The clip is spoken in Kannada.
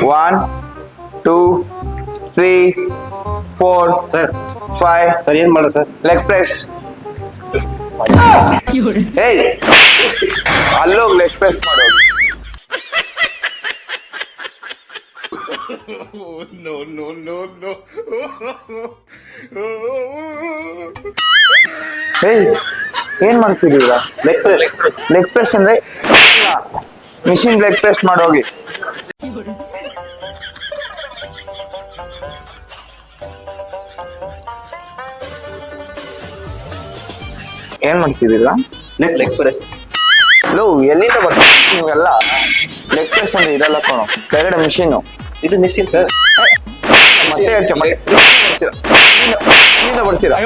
1 2 3 4 ಸರ್ 5 ಸರ್ ಏನ್ ಮಾಡ ಸರ್? Leg press. ಏಯ್ ಅಲ್ಲೋಗಿ ಲೆಗ್ ಪ್ರೆಸ್ ಮಾಡೋದು. ಏಯ್ ಏನ್ ಮಾಡ್ತಿದ್ದೀರಾ? Leg press. ಲೆಗ್ ಪ್ರೆಸ್ ಅಂದ್ರೆ ಮಿಷಿನ್ ಲೆಗ್ ಪ್ರೆಸ್ ಮಾಡೋಗಿ. ಏನ್ ಮಾಡ್ತಿದ್ದೀರಾ? Leg press. ಲೋ ಎಲ್ಲಿಂದ ಬರ್ತೀವಿ ನೀವೆಲ್ಲ? ಲೆಗ್ ಪ್ರೆಸ್ ಅಂದ್ರೆ ಇದೆಲ್ಲ ಕಣೋ, ಕೆಳಗಡೆ ಮಿಷಿನ್. ಇದು ಮಿಸ್ಸಿನ್ ಸರ್. ಮತ್ತೆ ಹೇಳ್ತೀಯ, ಮತ್ತೆ ಬರ್ತೀರಾ?